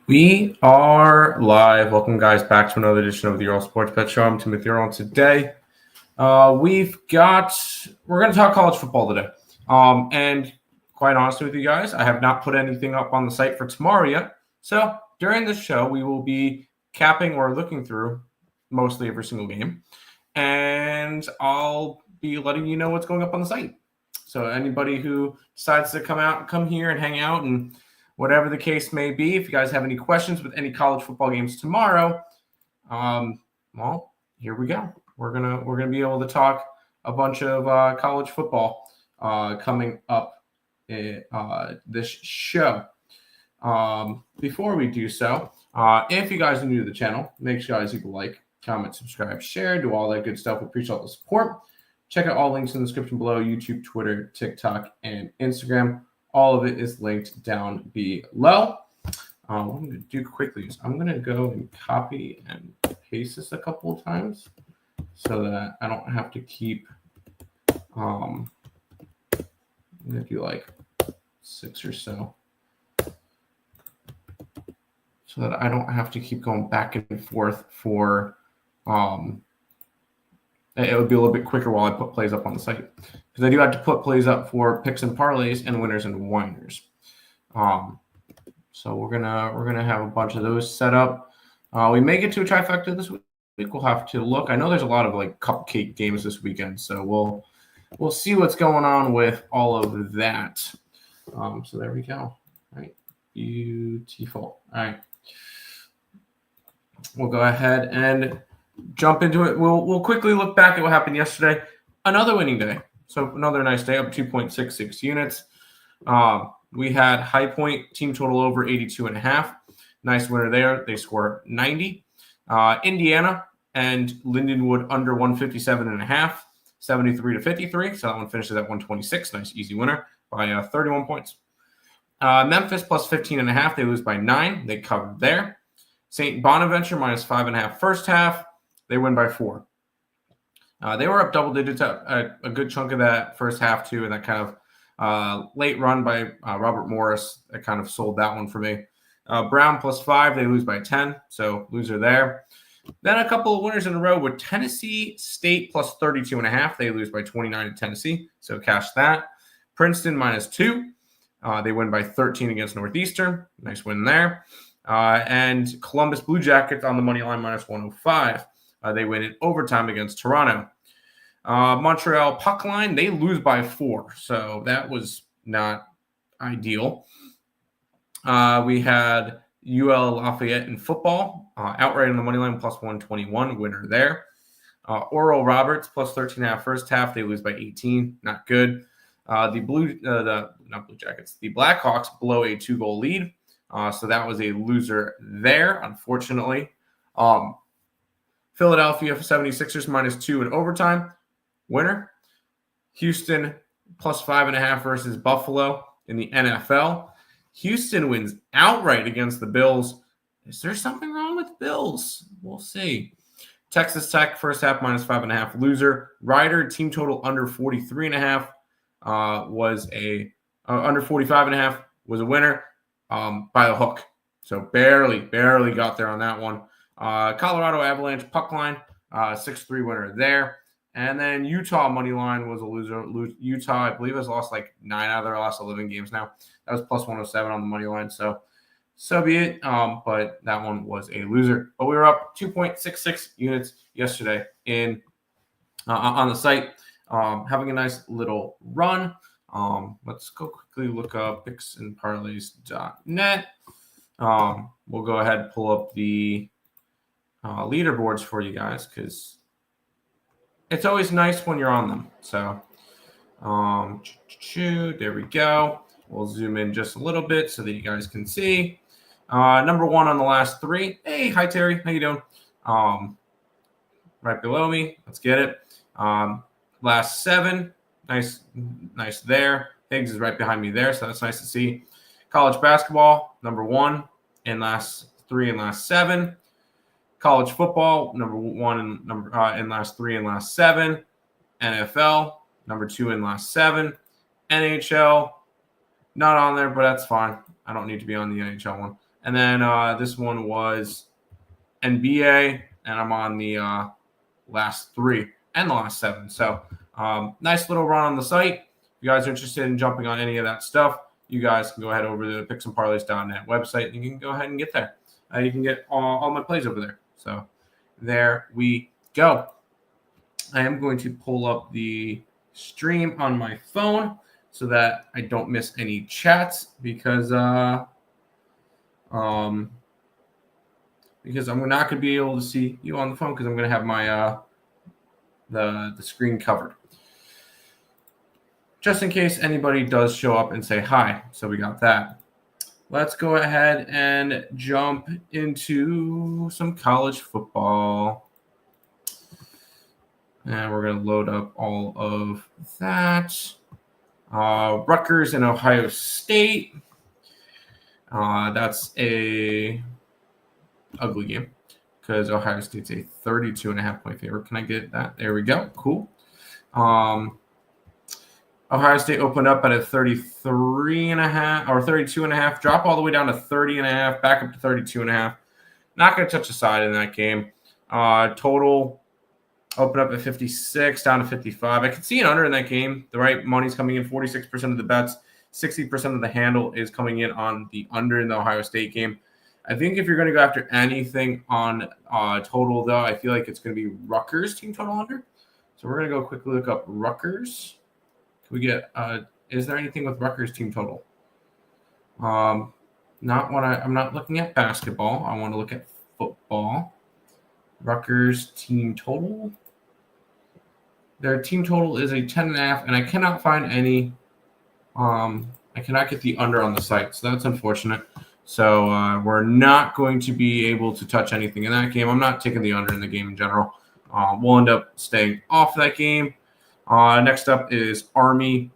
We are live. Welcome, guys, back to another edition of the Earle Sports Bet Show. I'm Timothy Earle, and today we're going to talk college football today. And quite honestly with you guys, I have not put anything up on the site for tomorrow yet. So during this show, we will be capping or looking through mostly every single game, and I'll be letting you know what's going up on the site. So anybody who decides to come here and hang out and whatever the case may be, if you guys have any questions with any college football games tomorrow, well, here we go. We're gonna be able to talk a bunch of college football coming up in this show. Before we do so, if you guys are new to the channel, make sure you guys leave a like, comment, subscribe, share, do all that good stuff. We appreciate all the support. Check out all links in the description below: YouTube, Twitter, TikTok, and Instagram. All of it is linked down below. What I'm going to do quickly is I'm going to go and copy and paste this a couple of times so that I don't have to keep, I'm going to do like 6 or so that I don't have to keep going back and forth for, it would be a little bit quicker while I put plays up on the site, because I do have to put plays up for picks and parlays and winners and whiners. So we're gonna have a bunch of those set up. We may get to a trifecta this week. We'll have to look. I know there's a lot of like cupcake games this weekend, so we'll see what's going on with all of that. So there we go. All right, beautiful. All right, we'll go ahead and jump into it. We'll quickly look back at what happened yesterday. Another winning day. So another nice day, up 2.66 units. We had High Point team total over 82.5. Nice winner there. They score 90. Indiana and Lindenwood under 157.5, 73-53. So that one finishes at 126. Nice easy winner by 31 points. Memphis plus 15.5. They lose by 9. They covered there. St. Bonaventure minus 5.5 first half. They win by 4. They were up double digits a good chunk of that first half too, and that kind of late run by Robert Morris that kind of sold that one for me. Brown plus 5, they lose by 10, so loser there. Then a couple of winners in a row with Tennessee State plus 32.5. They lose by 29 to Tennessee, so cash that. Princeton minus 2. They win by 13 against Northeastern. Nice win there. And Columbus Blue Jackets on the money line minus 105. They win in overtime against Toronto. Montreal puck line, they lose by 4. So that was not ideal. We had UL Lafayette in football, outright on the money line plus 121, winner there. Earle Roberts plus 13.5 first half. They lose by 18. Not good. The Blackhawks blow a 2-goal lead. So that was a loser there, unfortunately. Philadelphia 76ers minus 2 in overtime. Winner. Houston plus 5.5 versus Buffalo in the NFL. Houston wins outright against the Bills. Is there something wrong with the Bills? We'll see. Texas Tech first half minus 5.5 loser. Rider team total under 43.5 was a under 45.5 was a winner by the hook. So barely got there on that one. Colorado Avalanche puck line, 6-3 winner there. And then Utah money line was a loser. Utah, I believe, has lost like 9 out of their last 11 games now. That was plus 107 on the money line. So be it. But that one was a loser. But we were up 2.66 units yesterday in on the site, having a nice little run. Let's go quickly look up picksandparlays.net. We'll go ahead and pull up the leaderboards for you guys, because it's always nice when you're on them. So there we go. We'll zoom in just a little bit so that you guys can see. Number 1 on the last 3. Hey, hi Terry, how you doing? Right below me. Let's get it. Last 7. Nice there. Higgs is right behind me there, so that's nice to see. College basketball, number 1 in last 3 and last 7. College football, number 1 in last 3 and last 7. NFL, number 2 in last 7. NHL, not on there, but that's fine. I don't need to be on the NHL one. And then this one was NBA, and I'm on the last 3 and the last 7. So nice little run on the site. If you guys are interested in jumping on any of that stuff, you guys can go ahead over to the picksandparleys.net website, and you can go ahead and get there. You can get all my plays over there. So there we go. I am going to pull up the stream on my phone so that I don't miss any chats because I'm not going to be able to see you on the phone because I'm going to have my the screen covered. Just in case anybody does show up and say hi. So we got that. Let's go ahead and jump into some college football. And we're going to load up all of that. Rutgers and Ohio State. That's a ugly game because Ohio State's a 32.5 point favorite. Can I get that? There we go. Cool. Ohio State opened up at a 33.5 or 32.5, drop all the way down to 30.5, back up to 32.5. Not going to touch the side in that game. Total opened up at 56, down to 55. I can see an under in that game. The right money's coming in, 46% of the bets, 60% of the handle is coming in on the under in the Ohio State game. I think if you're going to go after anything on total, though, I feel like it's going to be Rutgers team total under. So we're going to go quickly look up Rutgers. Can we get is there anything with Rutgers team total? I'm not looking at basketball. I want to look at football. Rutgers team total. Their team total is a 10.5, and I cannot find any. I cannot get the under on the site, so that's unfortunate. So we're not going to be able to touch anything in that game. I'm not taking the under in the game in general. We'll end up staying off that game. Next up is Army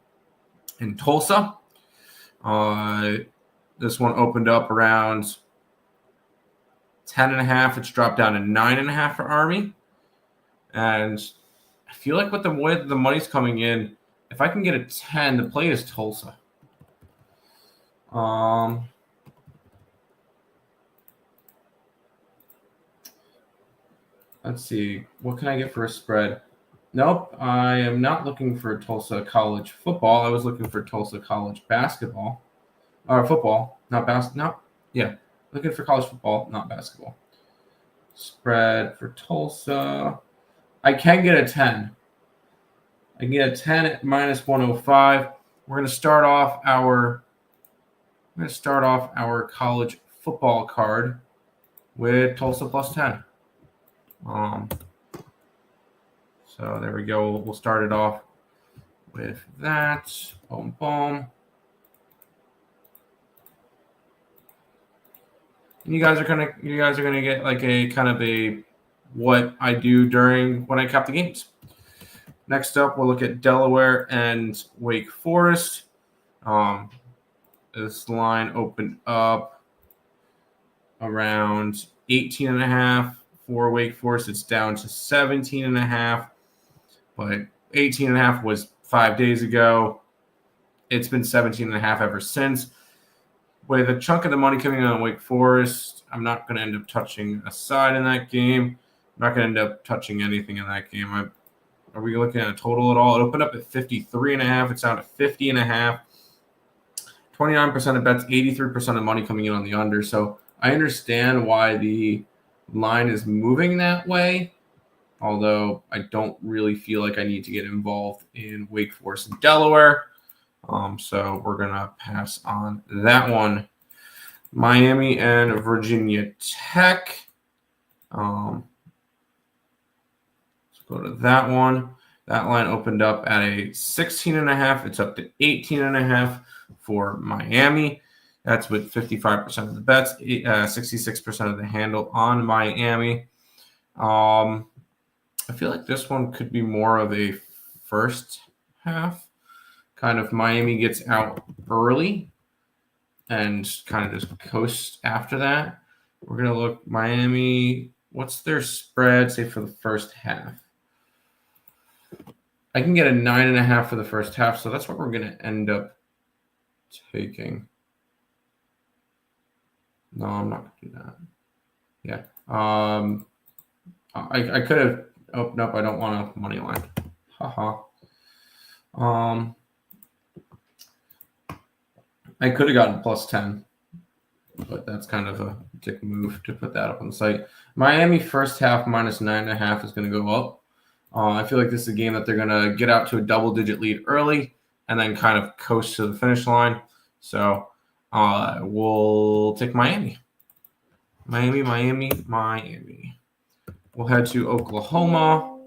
and Tulsa. This one opened up around 10.5. It's dropped down to 9.5 for Army. And I feel like with the way the money's coming in, if I can get a 10, the play is Tulsa. Let's see. What can I get for a spread? Nope, I am not looking for Tulsa college football. I was looking for Tulsa college basketball. Or football, not basketball. No, yeah. Looking for college football, not basketball. Spread for Tulsa. I can get a 10. I can get a 10 at minus 105. We're going to start off our college football card with Tulsa plus 10. So there we go. We'll start it off with that. Boom, boom. And you guys are gonna get like a kind of a what I do during when I cap the games. Next up, we'll look at Delaware and Wake Forest. This line opened up around 18.5 for Wake Forest. It's down to 17.5. But 18.5 was 5 days ago. It's been 17.5 ever since. With a chunk of the money coming on Wake Forest, I'm not going to end up touching a side in that game. I'm not going to end up touching anything in that game. Are we looking at a total at all? It opened up at 53.5. It's down to 50.5. 29% of bets, 83% of money coming in on the under. So I understand why the line is moving that way. Although I don't really feel like I need to get involved in Wake Forest and Delaware. So we're going to pass on that one. Miami and Virginia Tech. Let's go to that one. That line opened up at a 16.5. It's up to 18.5 for Miami. That's with 55% of the bets, 66% of the handle on Miami. I feel like this one could be more of a first half. Kind of Miami gets out early and kind of just coast after that. We're going to look Miami. What's their spread, say, for the first half? I can get a 9.5 for the first half, so that's what we're going to end up taking. No, I'm not going to do that. Yeah. I could have. Oh, nope. I don't want a money line. Haha. I could have gotten plus 10, but that's kind of a dick move to put that up on the site. Miami first half minus 9.5 is going to go up. I feel like this is a game that they're going to get out to a double-digit lead early and then kind of coast to the finish line. So we'll take Miami. Miami. We'll head to Oklahoma,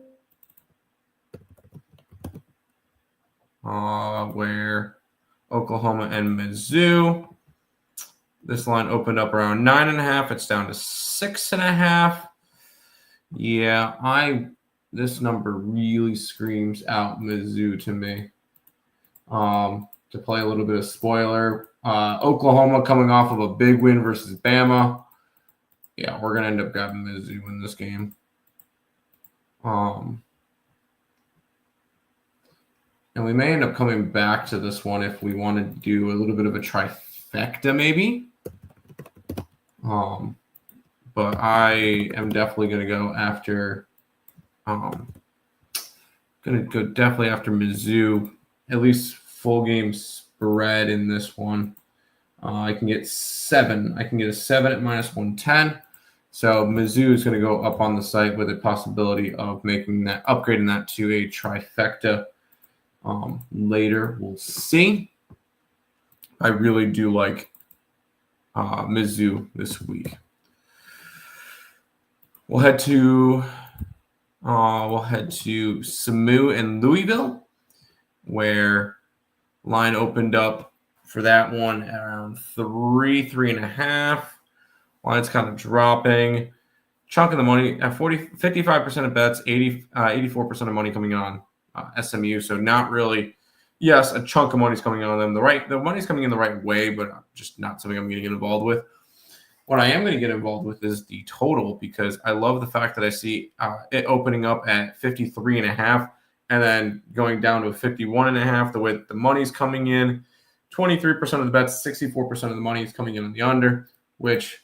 where Oklahoma and Mizzou. This line opened up around 9.5. It's down to 6.5. Yeah, this number really screams out Mizzou to me. To play a little bit of spoiler, Oklahoma coming off of a big win versus Bama. Yeah, we're gonna end up grabbing Mizzou in this game. And we may end up coming back to this one if we want to do a little bit of a trifecta, maybe. But I am definitely going to go after. Definitely after Mizzou. At least full game spread in this one. I can get 7. I can get a 7 at minus 110. So Mizzou is going to go up on the site with a possibility of upgrading that to a trifecta. Later, we'll see. I really do like Mizzou this week. We'll head to SMU and Louisville, where line opened up for that one around 3.5. Line's kind of dropping. Chunk of the money at 55% of bets, 84% of money coming on SMU. So not really. Yes, a chunk of money's coming on them. The money's coming in the right way, but just not something I'm going to get involved with. What I am going to get involved with is the total, because I love the fact that I see it opening up at 53.5 and then going down to 51.5. The way that the money's coming in, 23% of the bets, 64% of the money is coming in on the under, which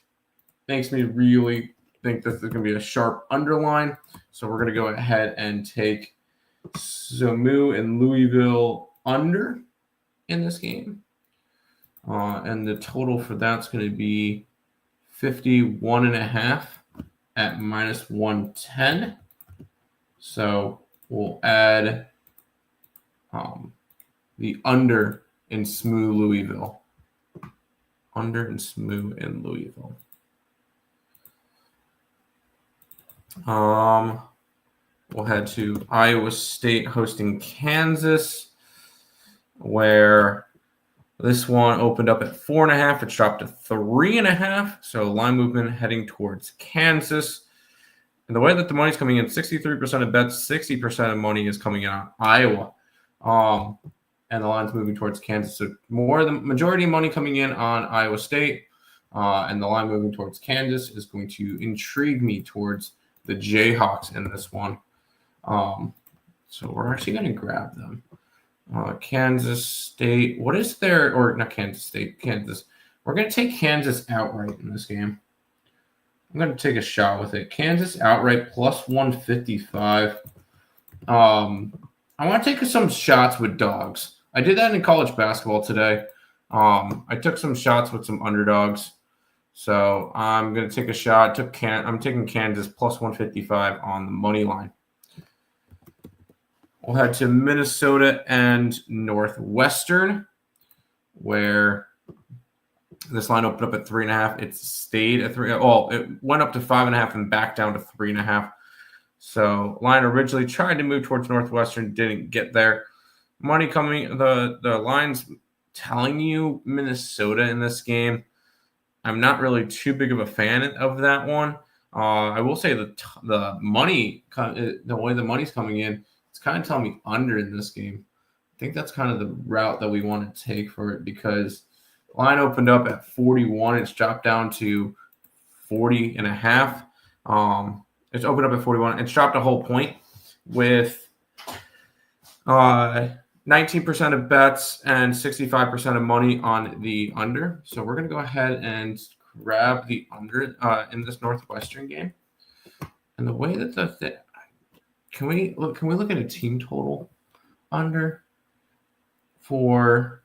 makes me really think that there's going to be a sharp underline. So we're going to go ahead and take SMU and Louisville under in this game. And the total for that's going to be 51.5 at minus 110. So we'll add the under in SMU Louisville. Under in SMU in Louisville. We'll head to Iowa State hosting Kansas, where this one opened up at 4.5. It's dropped to 3.5. So line movement heading towards Kansas. And the way that the money's coming in, 63% of bets, 60% of money is coming in on Iowa. And the line's moving towards Kansas. So the majority of money coming in on Iowa State. And the line moving towards Kansas is going to intrigue me towards the Jayhawks in this one. So we're actually going to grab them. Kansas State. What is their, or not Kansas State, Kansas. We're going to take Kansas outright in this game. I'm going to take a shot with it. Kansas outright plus 155. I want to take some shots with dogs. I did that in college basketball today. I took some shots with some underdogs. So I'm going to take a shot. I'm taking Kansas plus 155 on the money line. We'll head to Minnesota and Northwestern, where this line opened up at 3.5. It stayed at 3. Oh, it went up to 5.5 and back down to 3.5. So line originally tried to move towards Northwestern, didn't get there. Money coming, the line's telling you Minnesota in this game. I'm not really too big of a fan of that one. I will say the money, the way the money's coming in, it's kind of telling me under in this game. I think that's kind of the route that we want to take for it, because line opened up at 41. It's dropped down to 40.5. It's opened up at 41. It's dropped a whole point with 19% of bets and 65% of money on the under. So we're going to go ahead and grab the under in this Northwestern game. And the way that can we look at a team total under for?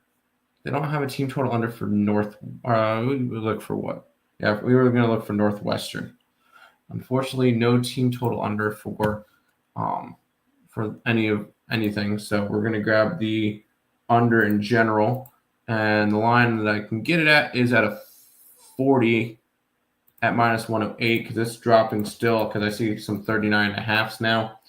They don't have a team total under for North. We look for what? Yeah, we were going to look for Northwestern. Unfortunately, no team total under for anything. So we're going to grab the under in general, and the line that I can get it at is at a 40 at -108 because it's dropping still because I see some 39.5s now.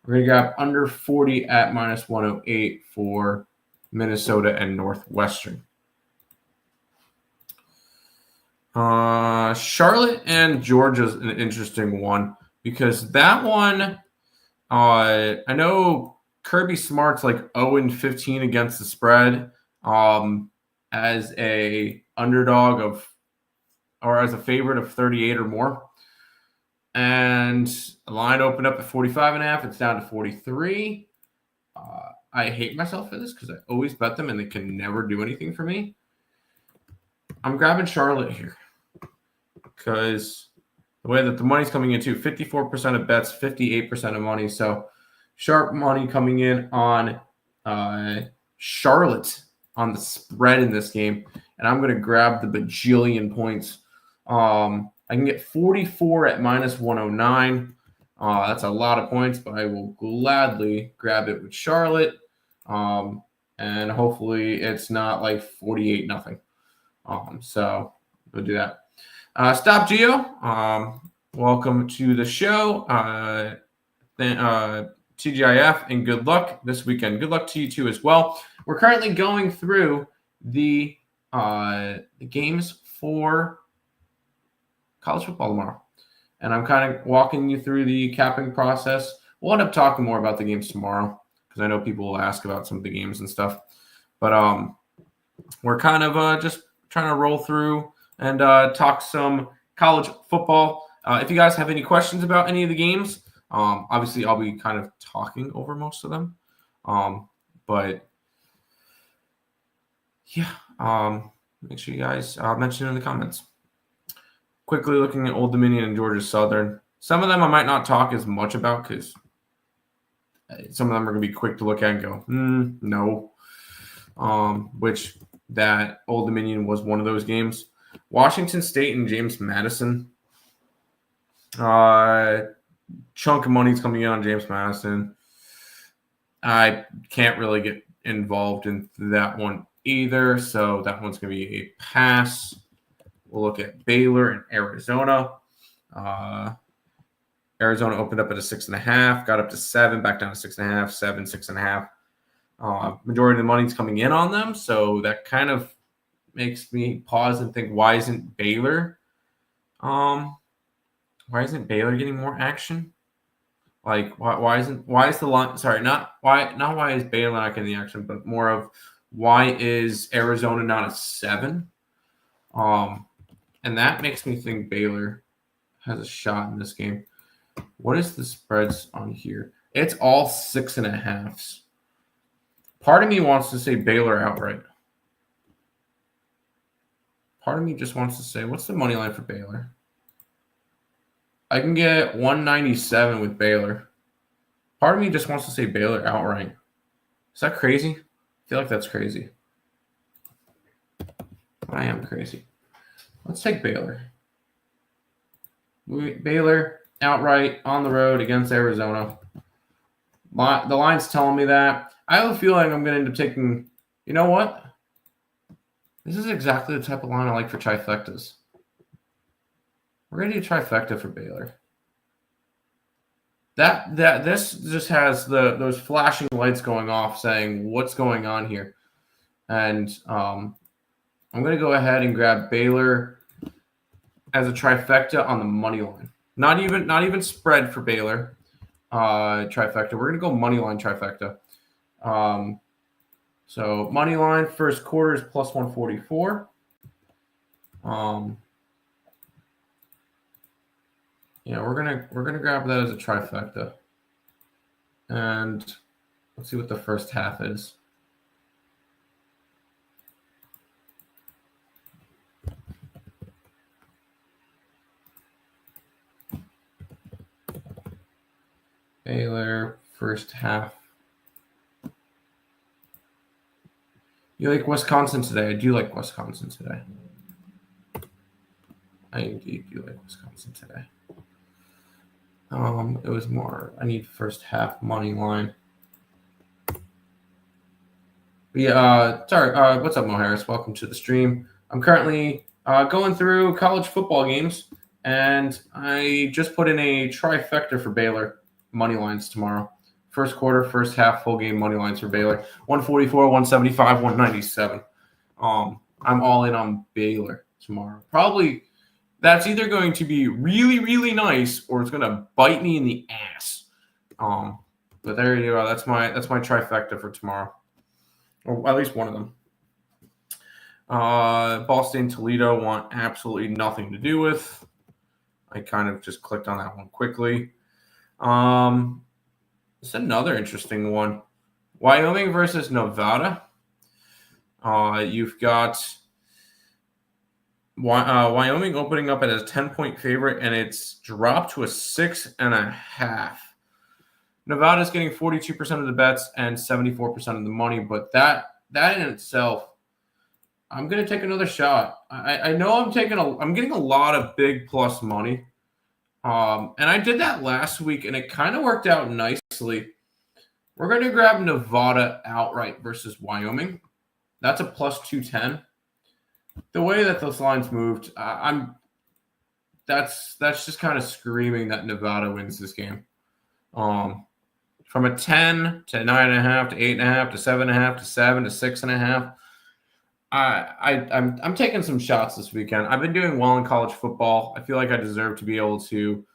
We're going to grab under 40 at -108 for Minnesota and Northwestern. Charlotte and Georgia's an interesting one because that one, I know Kirby Smart's like 0-15 against the spread as a underdog or as a favorite of 38 or more. And the line opened up at 45.5. It's down to 43. I hate myself for this because I always bet them and they can never do anything for me. I'm grabbing Charlotte here because the way that the money's coming in too, 54% of bets, 58% of money. So sharp money coming in on Charlotte on the spread in this game. And I'm going to grab the bajillion points. I can get 44 at -109. That's a lot of points, but I will gladly grab it with Charlotte. And hopefully it's not like 48-0. So we'll do that. Stop Geo. Welcome to the show. TGIF and good luck this weekend. Good luck to you too as well. We're currently going through the games for college football tomorrow. And I'm kind of walking you through the capping process. We'll end up talking more about the games tomorrow because I know people will ask about some of the games and stuff. But we're kind of just trying to roll through and talk some college football. If you guys have any questions about any of the games, obviously I'll be kind of talking over most of them. But yeah, make sure you guys mention it in the comments. Quickly looking at Old Dominion and Georgia Southern. Some of them I might not talk as much about because some of them are going to be quick to look at and go, no. Which that Old Dominion was one of those games. Washington State and James Madison. Chunk of money's coming in on James Madison. I can't really get involved in that one either, so that one's going to be a pass. We'll look at Baylor and Arizona. Arizona opened up at a 6.5, got up to 7, back down to 6.5, 7, 6.5. Majority of the money's coming in on them, so that kind of makes me pause and think, why isn't Baylor getting more action? Like why is the line, sorry, not why is Baylor not getting the action, but more of why is Arizona not a 7? And that makes me think Baylor has a shot in this game. What is the spreads on here? It's all 6.5s. Part of me wants to say Baylor outright. Part of me just wants to say, what's the money line for Baylor? I can get 197 with Baylor. Part of me just wants to say Baylor outright. Is that crazy? I feel like that's crazy. But I am crazy. Let's take Baylor. Baylor outright on the road against Arizona. The line's telling me that. I have a feeling I'm going to end up taking, you know what? This is exactly the type of line I like for trifectas. We're going to do trifecta for Baylor. This just has those flashing lights going off saying what's going on here. And I'm going to go ahead and grab Baylor as a trifecta on the money line. Not even spread for Baylor trifecta. We're going to go money line trifecta. So money line first quarter is plus 144. Yeah, we're gonna grab that as a trifecta. And let's see what the first half is. Baylor first half. You like Wisconsin today? I do like Wisconsin today. I indeed do like Wisconsin today. It was more. I need first half money line. But yeah. Sorry. What's up, Mo Harris? Welcome to the stream. I'm currently going through college football games, and I just put in a trifecta for Baylor money lines tomorrow. First quarter, first half, full game money lines for Baylor. 144, 175, 197. I'm all in on Baylor tomorrow. Probably that's either going to be really, really nice or it's going to bite me in the ass. But there you go. That's my trifecta for tomorrow, or at least one of them. Ball State and Toledo want absolutely nothing to do with. I kind of just clicked on that one quickly. It's another interesting one. Wyoming versus Nevada. You've got Wyoming opening up as a 10-point favorite, and it's dropped to a 6.5. Nevada's getting 42% of the bets and 74% of the money, but that in itself, I'm going to take another shot. I know I'm getting a lot of big plus money. And I did that last week, and it kind of worked out nicely. We're going to grab Nevada outright versus Wyoming. That's a plus 210. The way that those lines moved, that's just kind of screaming that Nevada wins this game. From a 10 to 9.5 to 8.5 to 7.5 to 7 to 6.5. I'm taking some shots this weekend. I've been doing well in college football. I feel like I deserve to be able to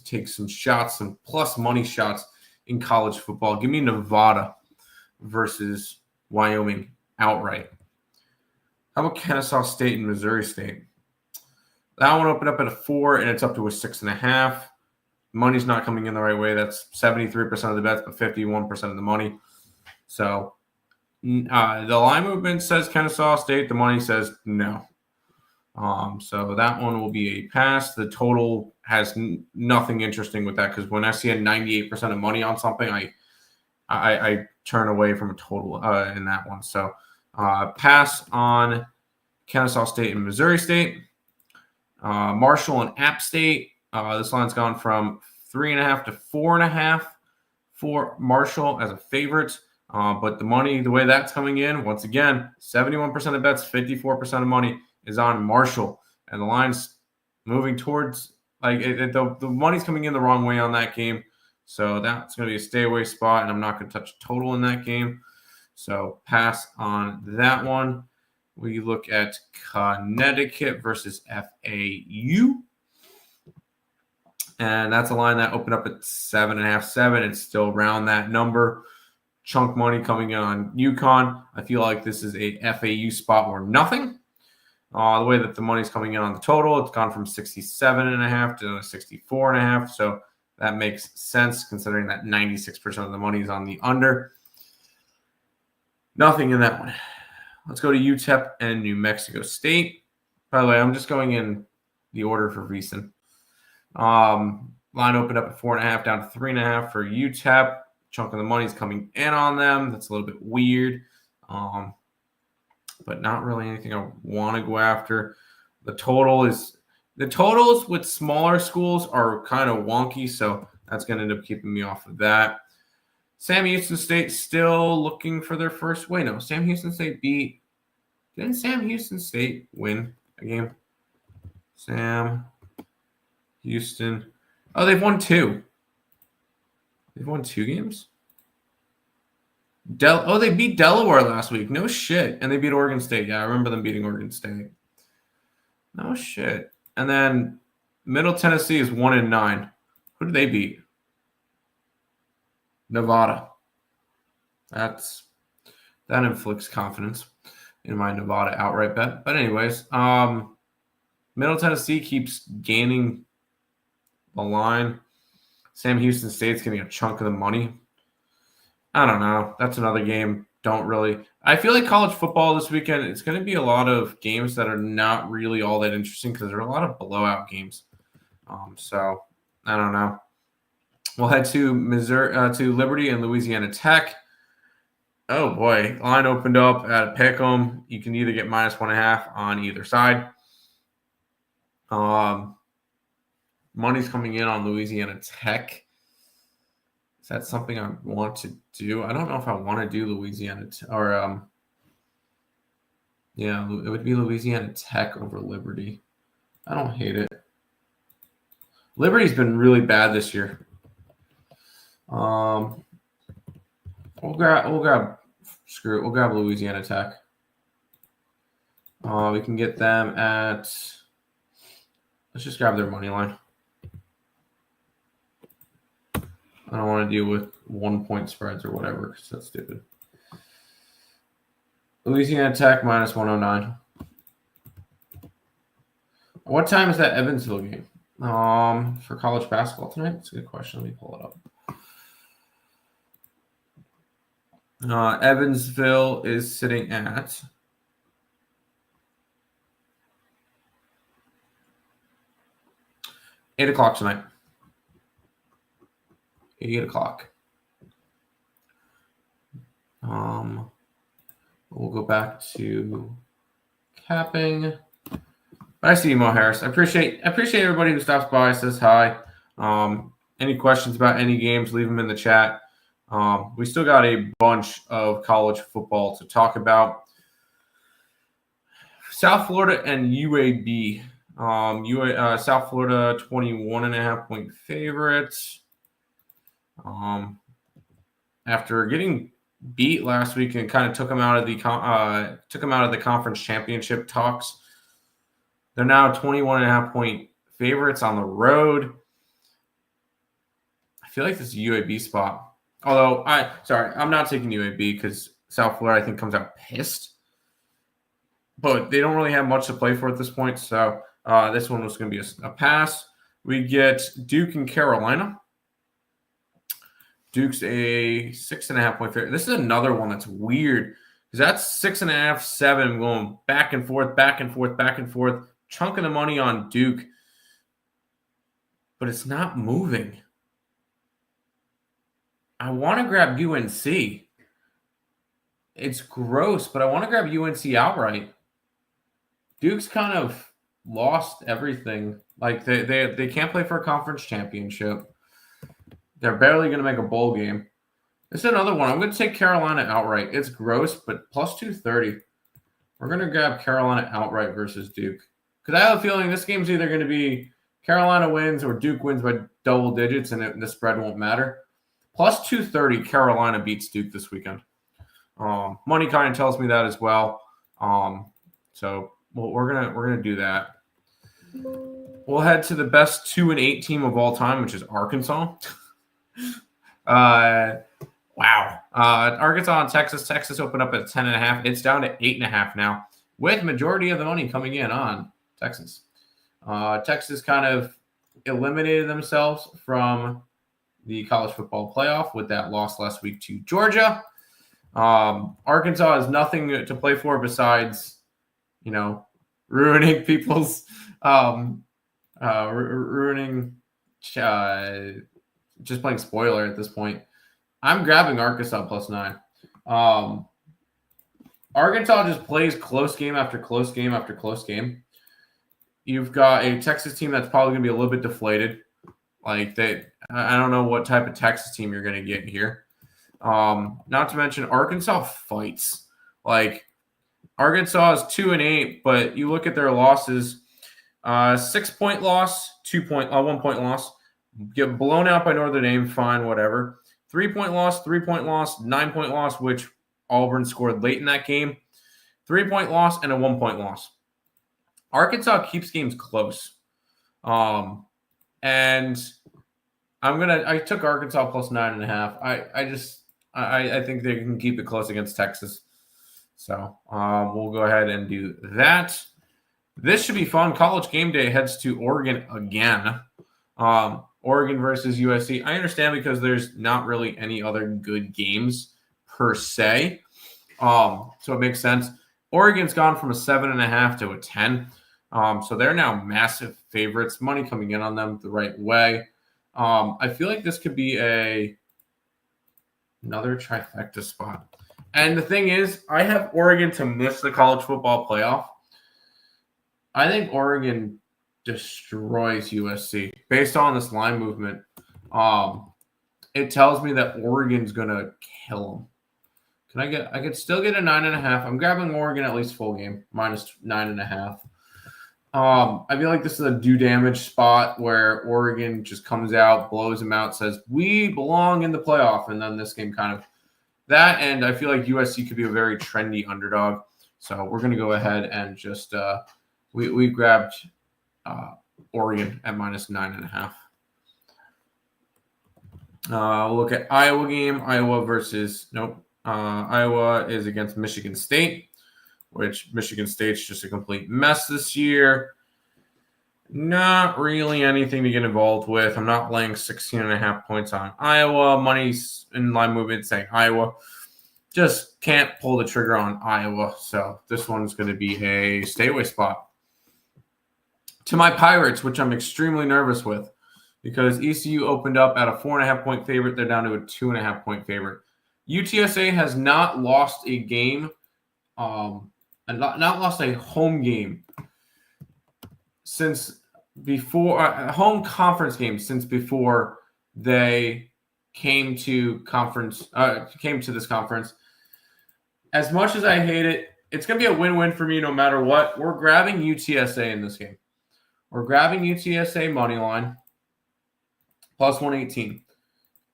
take some shots, some plus money shots in college football. Give me Nevada versus Wyoming outright. How about Kennesaw State and Missouri State? That one opened up at a 4 and it's up to a 6.5. Money's not coming in the right way. That's 73% of the bets, but 51% of the money. So the line movement says Kennesaw State. The money says no. So that one will be a pass. The total has nothing interesting with that because when I see a 98% of money on something, I turn away from a total in that one. So pass on Kennesaw State and Missouri State. Marshall and App State. This line's gone from 3.5 to 4.5 for Marshall as a favorite. But the money, the way that's coming in, once again, 71% of bets, 54% of money is on Marshall. And the line's moving towards, the money's coming in the wrong way on that game. So that's going to be a stay away spot, and I'm not going to touch total in that game. So pass on that one. We look at Connecticut versus FAU. And that's a line that opened up at 7.5, 7. It's still around that number. Chunk money coming in on UConn. I feel like this is a FAU spot or nothing. The way that the money's coming in on the total, it's gone from 67.5 to 64.5. So that makes sense considering that 96% of the money is on the under. Nothing in that one. Let's go to UTEP and New Mexico State. By the way, I'm just going in the order for VEASAN. Line opened up at 4.5 down to 3.5 for UTEP. Chunk of the money is coming in on them. That's a little bit weird, but not really anything I want to go after. The totals with smaller schools are kind of wonky, so that's going to end up keeping me off of that. Sam Houston State still looking for their first win. No, Sam Houston State Didn't Sam Houston State win a game? Sam Houston. Oh, they've won 2. They've won 2 games? They beat Delaware last week. No shit. And they beat Oregon State. Yeah, I remember them beating Oregon State. No shit. And then Middle Tennessee is 1-9. Who did they beat? Nevada. That inflicts confidence in my Nevada outright bet. But anyways, Middle Tennessee keeps gaining the line. Sam Houston State's getting a chunk of the money. I don't know. That's another game. I feel like college football this weekend, it's going to be a lot of games that are not really all that interesting because there are a lot of blowout games. So I don't know. We'll head to Missouri, to Liberty and Louisiana Tech. Oh boy, line opened up at Pick'em. You can either get -1.5 on either side. Money's coming in on Louisiana Tech. Is that something I want to do? I don't know if I want to do Louisiana yeah, it would be Louisiana Tech over Liberty. I don't hate it. Liberty's been really bad this year. We'll grab We'll grab Louisiana Tech. We can get them at. Let's just grab their money line. I don't want to deal with 1-point spreads or whatever because that's stupid. Louisiana Tech -109. What time is that Evansville game? For college basketball tonight? That's a good question. Let me pull it up. Evansville is sitting at 8 o'clock tonight. 8 o'clock. We'll go back to capping. I see you, Mo Harris. I appreciate everybody who stops by, says hi. Any questions about any games, leave them in the chat. We still got a bunch of college football to talk about. South Florida and UAB. South Florida 21.5-point favorites. After getting beat last week and kind of took them out of the conference championship talks, they're now 21.5-point favorites on the road. I feel like this is a UAB spot. Although I'm not taking UAB because South Florida I think comes out pissed, but they don't really have much to play for at this point. So this one was going to be a pass. We get Duke and Carolina. Duke's a 6.5-point favorite. This is another one that's weird because that's 6.5, 7 going back and forth, back and forth, back and forth. Chunk of the money on Duke, but it's not moving. I want to grab UNC. It's gross, but I want to grab UNC outright. Duke's kind of lost everything. Like they can't play for a conference championship. They're barely going to make a bowl game. This is another one. I'm going to take Carolina outright. It's gross, but +230. We're going to grab Carolina outright versus Duke. Because I have a feeling this game's either going to be Carolina wins or Duke wins by double digits, and the spread won't matter. +230, Carolina beats Duke this weekend. Money kind of tells me that as well. So we're gonna do that. We'll head to the best 2-8 team of all time, which is Arkansas. Wow. Arkansas and Texas. Texas opened up at 10.5. It's down to 8.5 now, with majority of the money coming in on Texas. Texas kind of eliminated themselves from the college football playoff with that loss last week to Georgia. Arkansas has nothing to play for besides, ruining people's just playing spoiler at this point. I'm grabbing Arkansas +9. Arkansas just plays close game after close game after close game. You've got a Texas team that's probably going to be a little bit deflated. I don't know what type of Texas team you're going to get here. Not to mention Arkansas fights. Arkansas is 2-8, but you look at their losses: 6-point loss, 1-point loss, get blown out by Notre Dame, fine, whatever. 3-point loss, 3-point loss, 9-point loss, which Auburn scored late in that game. 3-point loss and a 1-point loss. Arkansas keeps games close. And I took Arkansas +9.5. I think they can keep it close against Texas. So we'll go ahead and do that. This should be fun. College game day heads to Oregon again. Oregon versus USC. I understand because there's not really any other good games per se. So it makes sense. Oregon's gone from a 7.5 to a 10. So they're now massive favorites. Money coming in on them the right way. I feel like this could be another trifecta spot. And the thing is, I have Oregon to miss the college football playoff. I think Oregon destroys USC based on this line movement. It tells me that Oregon's gonna kill them. I could still get a 9.5. I'm grabbing Oregon at least full game, minus 9.5. I feel like this is a do damage spot where Oregon just comes out, blows them out, says, we belong in the playoff. And then this game kind of that. And I feel like USC could be a very trendy underdog. So we're going to go ahead and just, we grabbed Oregon at minus 9.5. We'll look at Iowa game. Iowa is against Michigan State, which Michigan State's just a complete mess this year. Not really anything to get involved with. I'm not laying 16.5 points on Iowa. Money's in line movement saying Iowa. Just can't pull the trigger on Iowa. So this one's going to be a stay away spot. To my Pirates, which I'm extremely nervous with, because ECU opened up at a 4.5 point favorite. They're down to a 2.5 point favorite. UTSA has not lost a game, and not lost a home game since before a home conference game since before they came to this conference. As much as I hate it, it's going to be a win-win for me no matter what. We're grabbing UTSA in this game. We're grabbing UTSA money line plus 118.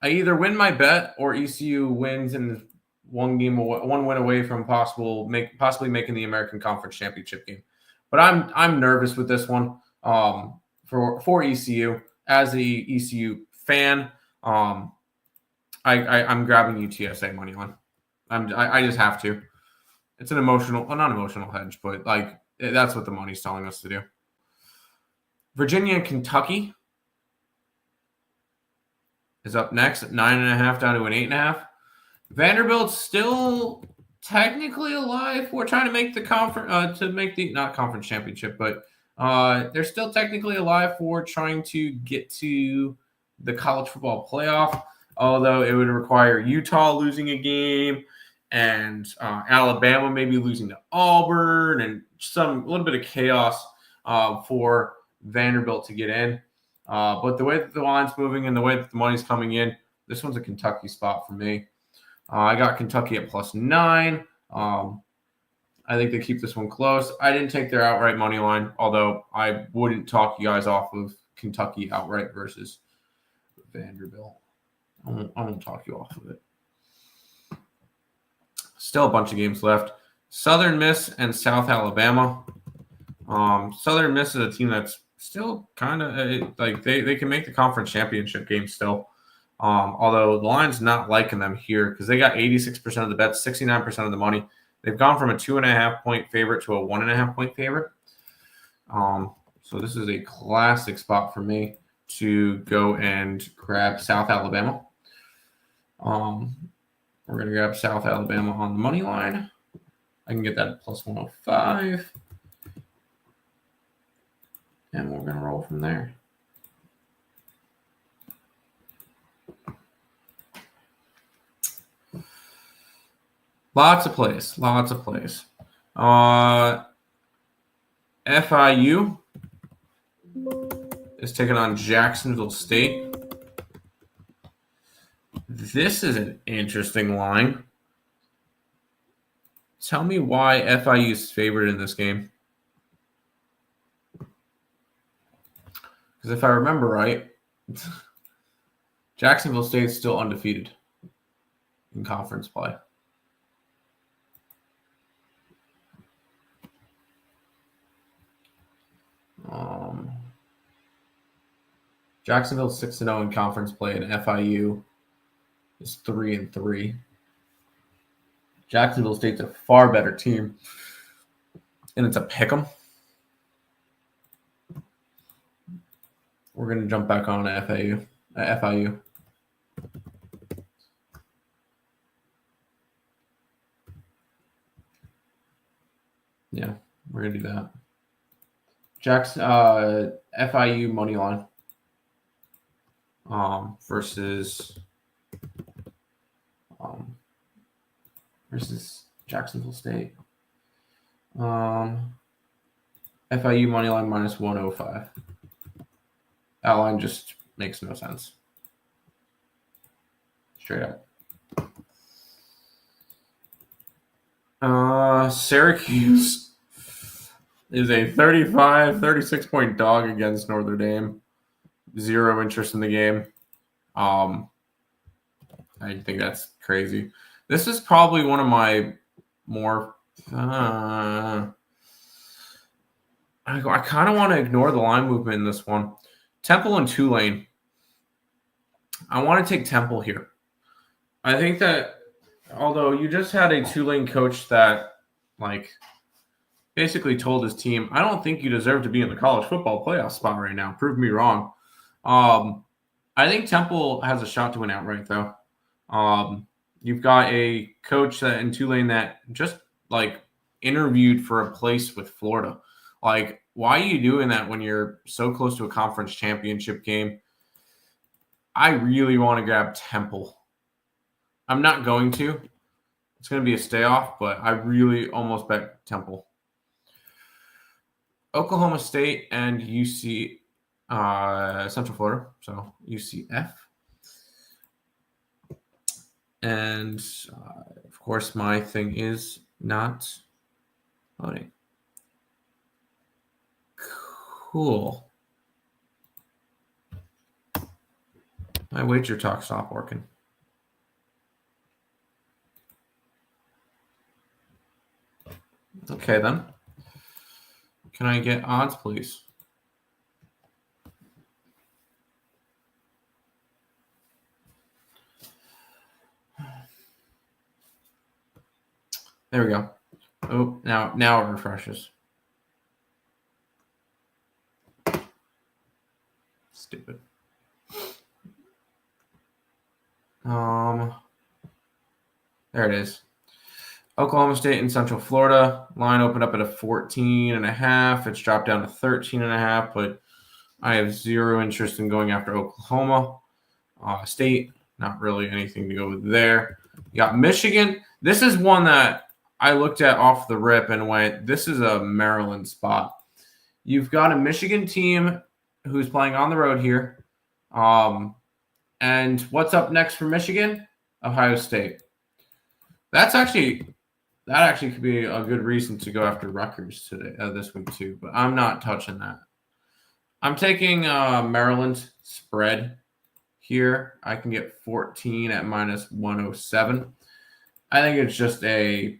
I either win my bet or ECU wins in one win away from possibly making the American Conference Championship game. But I'm nervous with this one for ECU. As the ECU fan, I'm grabbing UTSA money line. I just have to. It's an not emotional hedge, but like that's what the money's telling us to do. Virginia and Kentucky is up next at 9.5 down to an 8.5. Vanderbilt's still technically alive. We're trying to make the not conference championship, but they're still technically alive for trying to get to the college football playoff. Although it would require Utah losing a game and Alabama maybe losing to Auburn and a little bit of chaos for Vanderbilt to get in. But the way that the line's moving and the way that the money's coming in, this one's a Kentucky spot for me. I got Kentucky at plus 9. I think they keep this one close. I didn't take their outright money line, although I wouldn't talk you guys off of Kentucky outright versus Vanderbilt. I won't talk you off of it. Still a bunch of games left. Southern Miss and South Alabama. Southern Miss is a team that's still kind of like they can make the conference championship game still. Although the line's not liking them here because they got 86% of the bets, 69% of the money. They've gone from a 2.5 point favorite to a 1.5 point favorite. So this is a classic spot for me to go and grab South Alabama. We're going to grab South Alabama on the money line. I can get that at plus 105. And we're going to roll from there. Lots of plays. FIU is taking on Jacksonville State. This is an interesting line. Tell me why FIU is favored in this game. Because if I remember right, Jacksonville State is still undefeated in conference play. Jacksonville 6-0 in conference play, and FIU is 3-3. Jacksonville State's a far better team, and it's a pick'em. We're going to jump back on FIU. Yeah, we're going to do that. FIU money line versus Jacksonville State. FIU money line minus 105. That line just makes no sense. Straight up. Syracuse is a 36-point dog against Notre Dame. Zero interest in the game. I think that's crazy. This is probably one of my more I kind of want to ignore the line movement in this one. Temple and Tulane. I want to take Temple here. I think that although you just had a Tulane coach that basically told his team, I don't think you deserve to be in the college football playoff spot right now. Prove me wrong. I think Temple has a shot to win outright, though. You've got a coach that in Tulane that just interviewed for a place with Florida. Why are you doing that when you're so close to a conference championship game? I really want to grab Temple. I'm not going to. It's going to be a stay off, but I really almost bet Temple. Oklahoma State and UC Central Florida, so UCF. And, of course, my thing is not loading. Cool. My wager talk stopped working. Okay, then. Can I get odds, please? There we go. Oh, now it refreshes. Stupid. There it is. Oklahoma State and Central Florida. Line opened up at a 14.5. It's dropped down to 13.5, but I have zero interest in going after Oklahoma State. Not really anything to go with there. You got Michigan. This is one that I looked at off the rip and went, this is a Maryland spot. You've got a Michigan team who's playing on the road here. And what's up next for Michigan? Ohio State. That actually could be a good reason to go after Rutgers today, this week too. But I'm not touching that. I'm taking Maryland spread here. I can get 14 at minus 107. I think it's just a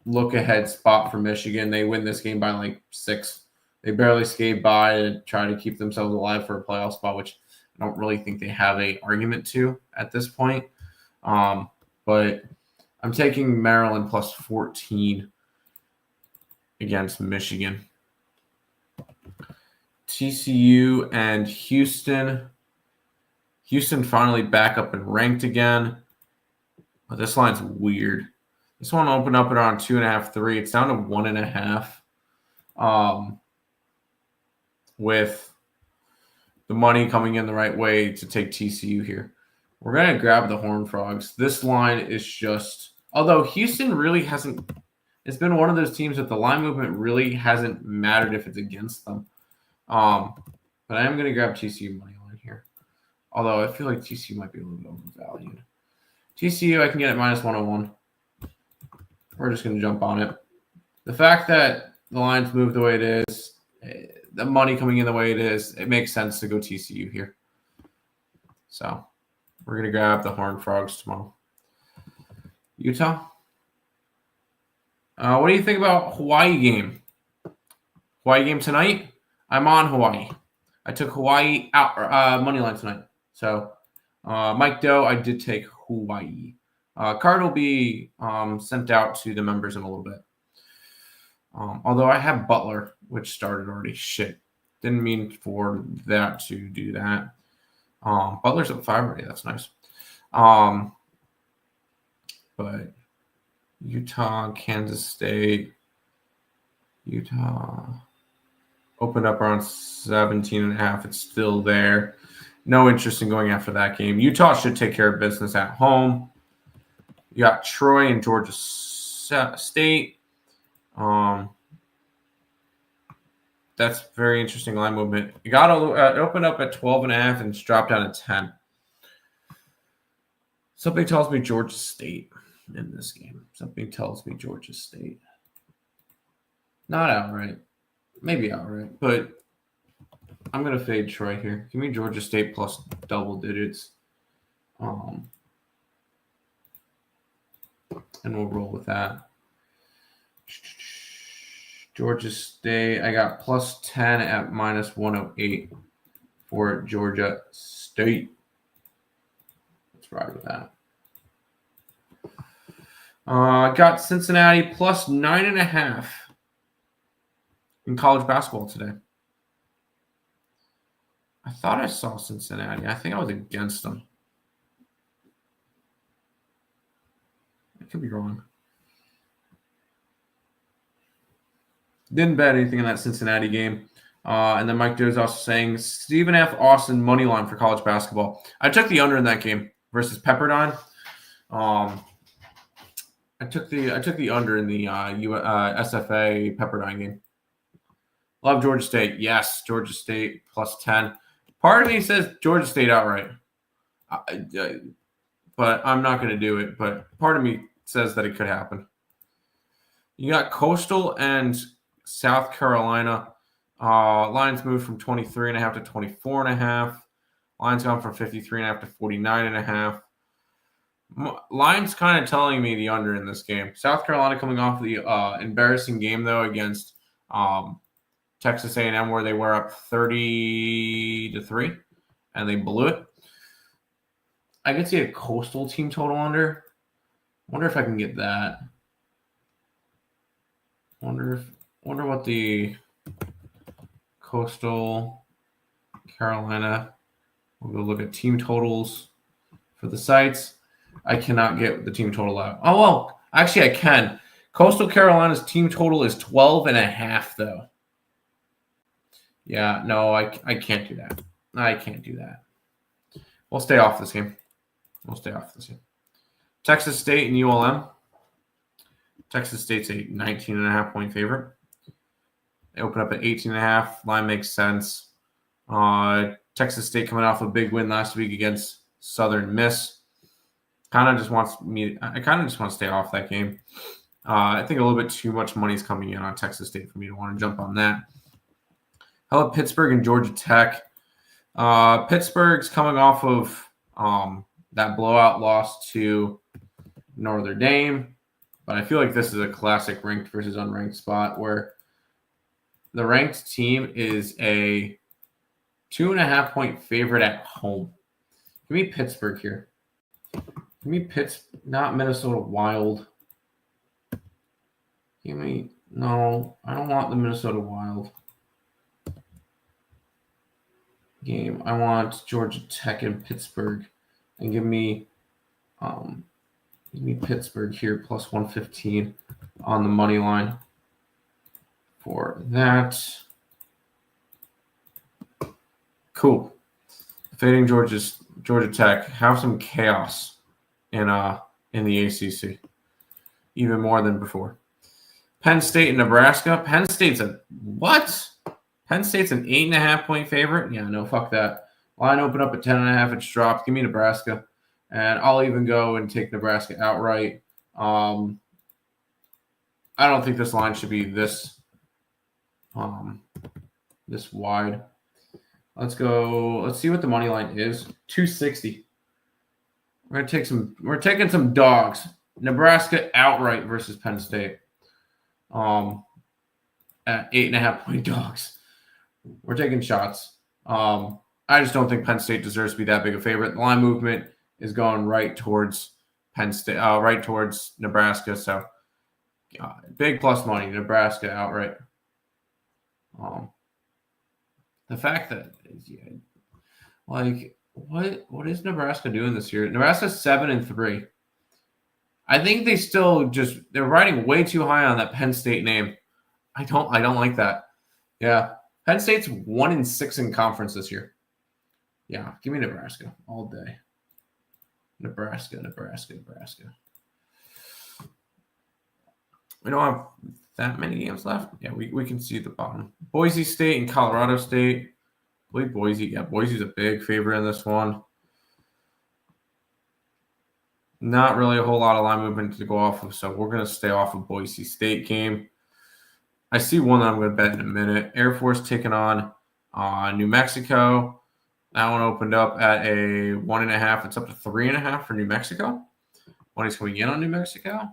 look-ahead spot for Michigan. They win this game by 6. They barely skate by to try to keep themselves alive for a playoff spot, which I don't really think they have an argument to at this point. But I'm taking Maryland plus 14 against Michigan. TCU and Houston. Houston finally back up and ranked again. But this line's weird. This one opened up around 2.5, 3. It's down to 1.5. With the money coming in the right way to take TCU here. We're going to grab the Horned Frogs. This line is just, although Houston really hasn't, it's been one of those teams that the line movement really hasn't mattered if it's against them. But I am going to grab TCU money line here. Although I feel like TCU might be a little bit overvalued. TCU, I can get at minus 101. We're just going to jump on it. The fact that the line's moved the way it is, the money coming in the way it is, it makes sense to go TCU here. So we're going to grab the Horned Frogs tomorrow. Utah? What do you think about Hawaii game? Hawaii game tonight? I'm on Hawaii. I took Hawaii out money line tonight. So Mike Doe, I did take Hawaii. Card will be sent out to the members in a little bit. Although I have Butler, which started already. Shit. Didn't mean for that to do that. Butler's at 5 already. That's nice. But Utah, Kansas State. Utah opened up around 17.5. It's still there. No interest in going after that game. Utah should take care of business at home. You got Troy and Georgia State. That's very interesting line movement. You got to open up at 12.5 and just drop down to 10. Something tells me Georgia State in this game. Something tells me Georgia State. Not outright. Maybe outright, but I'm going to fade Troy here. Give me Georgia State plus double digits. And we'll roll with that. Georgia State, I got plus 10 at minus 108 for Georgia State. Let's ride with that. Got Cincinnati plus 9.5 in college basketball today. I thought I saw Cincinnati. I think I was against them. I could be wrong. Didn't bet anything in that Cincinnati game. And then Mike Doe's also saying Stephen F. Austin money line for college basketball. I took the under in that game versus Pepperdine. I took the under in the SFA Pepperdine game. Love Georgia State. Yes, Georgia State plus 10. Part of me says Georgia State outright, but I'm not going to do it. But part of me says that it could happen. You got Coastal and South Carolina. Lines moved from 23.5 to 24.5. Lines gone from 53.5 to 49.5. Lines kind of telling me the under in this game. South Carolina coming off the embarrassing game though against Texas A&M where they were up 30-3 and they blew it. I could see a Coastal team total under. Wonder if I can get that. Wonder what the Coastal Carolina. We'll go look at team totals for the sites. I cannot get the team total out. Oh, well, actually I can. Coastal Carolina's team total is 12.5 though. Yeah, no, I can't do that. I can't do that. We'll stay off this game. Texas State and ULM. Texas State's a 19.5 point favorite. They open up at 18.5. Line makes sense. Texas State coming off a big win last week against Southern Miss. I kind of just want to stay off that game. I think a little bit too much money is coming in on Texas State for me to want to jump on that. How about Pittsburgh and Georgia Tech? Pittsburgh's coming off of that blowout loss to Notre Dame. But I feel like this is a classic ranked versus unranked spot where the ranked team is a 2.5 point favorite at home. Give me Pittsburgh here. Give me not Minnesota Wild. No, I don't want the Minnesota Wild game. I want Georgia Tech and Pittsburgh. And give me Pittsburgh here plus 115 on the money line for that. Cool. Fading Georgia Tech. Have some chaos in the ACC, even more than before. Penn State and Nebraska. Penn State's an 8.5 point favorite. Yeah, no, fuck that. Line open up at 10.5. It's dropped. Give me Nebraska. And I'll even go and take Nebraska outright. I don't think this line should be this wide. Let's go. Let's see what the money line is. 260. We're taking some dogs. Nebraska outright versus Penn State. At 8.5 point dogs. We're taking shots. I just don't think Penn State deserves to be that big a favorite. The line movement is going right towards Penn State, right towards Nebraska. So big plus money, Nebraska outright. The fact that, what is Nebraska doing this year? Nebraska's 7-3. I think they're riding way too high on that Penn State name. I don't like that. Yeah, Penn State's 1-6 in conference this year. Yeah, give me Nebraska all day. Nebraska. We don't have that many games left. Yeah, we can see the bottom. Boise State and Colorado State. I believe Boise. Yeah, Boise's a big favorite in this one. Not really a whole lot of line movement to go off of, so we're going to stay off of Boise State game. I see one that I'm going to bet in a minute. Air Force taking on New Mexico. That one opened up at a 1.5. It's up to 3.5 for New Mexico. Money's coming in on New Mexico.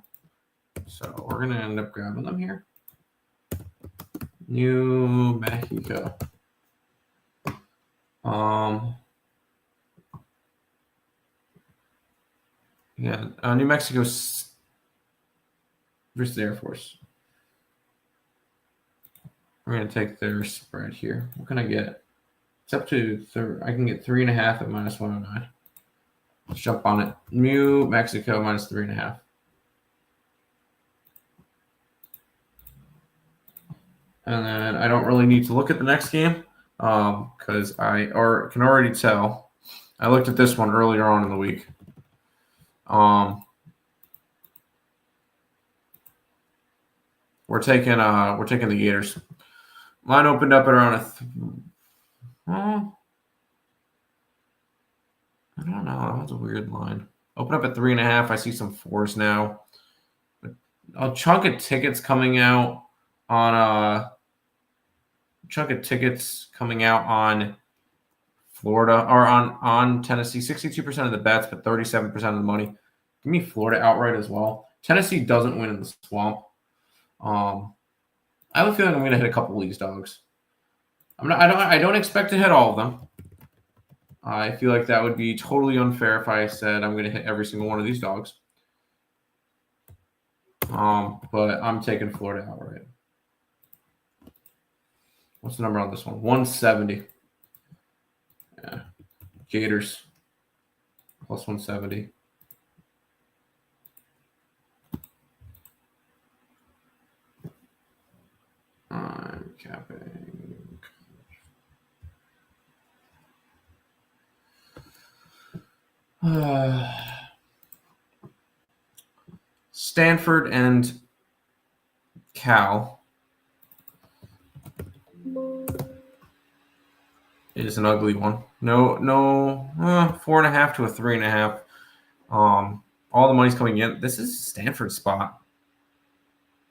So we're going to end up grabbing them here. New Mexico. New Mexico versus the Air Force. We're going to take their spread here. What can I get? It's up to I can get 3.5 at -109. Let's jump on it. New Mexico -3.5. And then I don't really need to look at the next game because I can already tell. I looked at this one earlier on in the week. We're taking the Gators. Line opened up at around I don't know. That's a weird line. Open up at 3.5. I see some 4s now. But a chunk of tickets coming out on Florida or on Tennessee. 62% of the bets, but 37% of the money. Give me Florida outright as well. Tennessee doesn't win in the swamp. I have a feeling I'm going to hit a couple of these dogs. I don't expect to hit all of them. I feel like that would be totally unfair if I said I'm going to hit every single one of these dogs. But I'm taking Florida outright. What's the number on this one? 170. Yeah. Gators plus 170. I'm capping. Stanford and Cal is an ugly one. No, 4.5 to a 3.5. All the money's coming in. This is Stanford spot.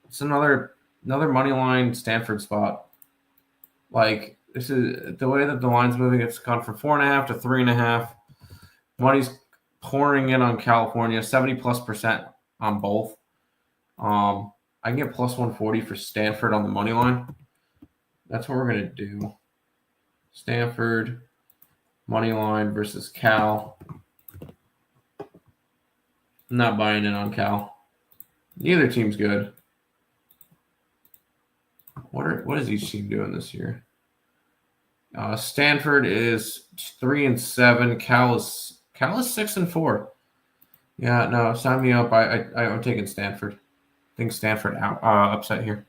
It's another money line Stanford spot. Like, this is the way that the line's moving. It's gone from 4.5 to 3.5. Money's pouring in on California, 70+% on both. I can get plus 140 for Stanford on the money line. That's what we're gonna do. Stanford money line versus Cal. I'm not buying in on Cal. Neither team's good. What is each team doing this year? Stanford is 3-7. Cal is 6-4. Yeah, no, sign me up. I'm taking Stanford. I think Stanford out upset here.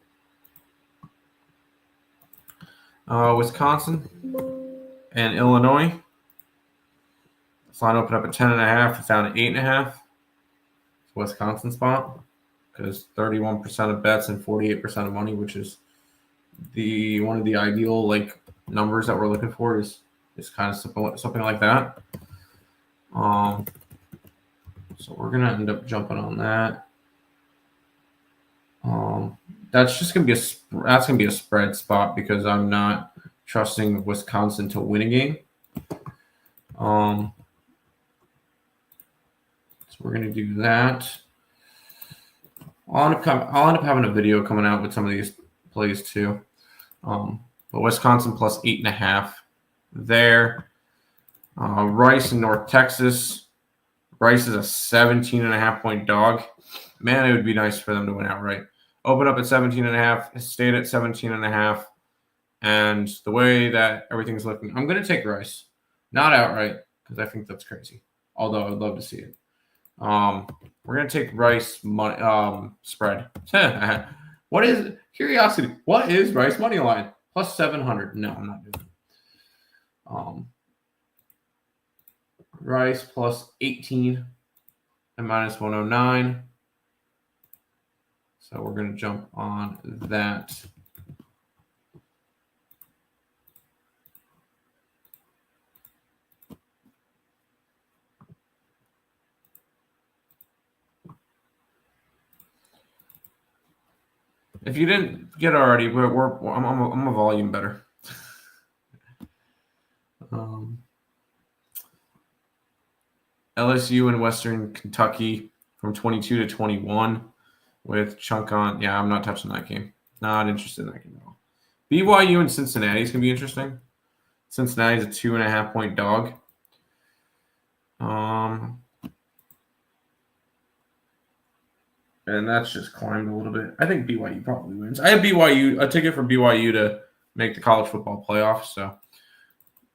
Wisconsin and Illinois. This line opened up at 10.5. It's down to 8.5. It's Wisconsin spot because 31% of bets and 48% of money, which is one of the ideal numbers that we're looking for is kind of something like that. So we're gonna end up jumping on that. That's just gonna be a spread spot because I'm not trusting Wisconsin to win a game. So we're gonna do that. I'll end up having a video coming out with some of these plays too. But Wisconsin plus 8.5 there. Rice in North Texas. Rice is a 17.5 point dog. Man, it would be nice for them to win outright. Open up at 17.5, stayed at 17.5. And the way that everything's looking, I'm going to take Rice. Not outright, because I think that's crazy. Although I would love to see it. We're going to take Rice spread. What is Rice money line? Plus 700. No, I'm not doing it. Rice plus 18 and minus 109. So we're going to jump on that. If you didn't get it already, I'm a volume better. LSU and Western Kentucky from 22 to 21 with chunk on. Yeah, I'm not touching that game. Not interested in that game at all. BYU and Cincinnati is going to be interesting. Cincinnati's a 2.5-point dog. And that's just climbed a little bit. I think BYU probably wins. I have a ticket for BYU to make the college football playoffs, so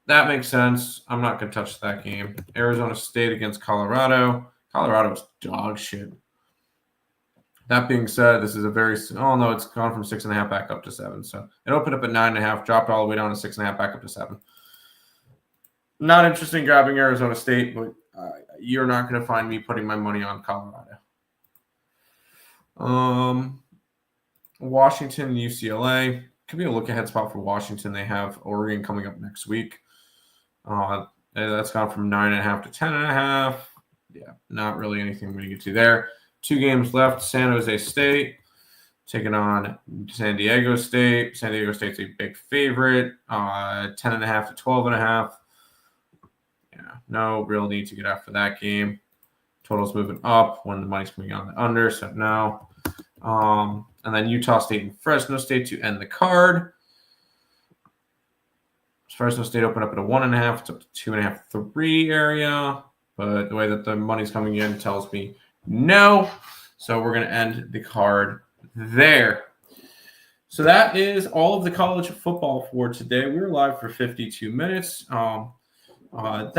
that makes sense. I'm not going to touch that game. Arizona State against Colorado. Colorado's dog shit. That being said, this is a very – oh, no, it's gone from 6.5 back up to 7. So it opened up at 9.5, dropped all the way down to 6.5, back up to 7. Not interested in grabbing Arizona State, but you're not going to find me putting my money on Colorado. Washington and UCLA. Could be a look-ahead spot for Washington. They have Oregon coming up next week. That's gone from 9.5 to 10.5. Yeah, not really anything we get to there. 2 games left. San Jose State taking on San Diego State. San Diego State's a big favorite. 10.5 to 12.5. Yeah, no real need to get after that game. Total's moving up when the money's coming on the under, so no. And then Utah State and Fresno State to end the card. Fresno State opened up at a 1.5. It's up to 2.5, 3 area. But the way that the money's coming in tells me no. So we're going to end the card there. So that is all of the college football for today. We were live for 52 minutes. I'm not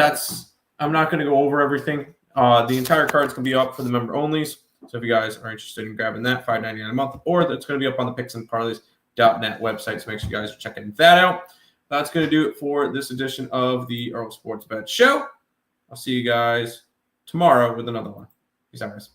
going to go over everything. The entire card's going to be up for the member onlys. So if you guys are interested in grabbing that, $5.99 a month, or that's going to be up on the picksandparleys.net website. So make sure you guys are checking that out. That's going to do it for this edition of the Earle Sports Bet Show. I'll see you guys tomorrow with another one. Peace out, guys.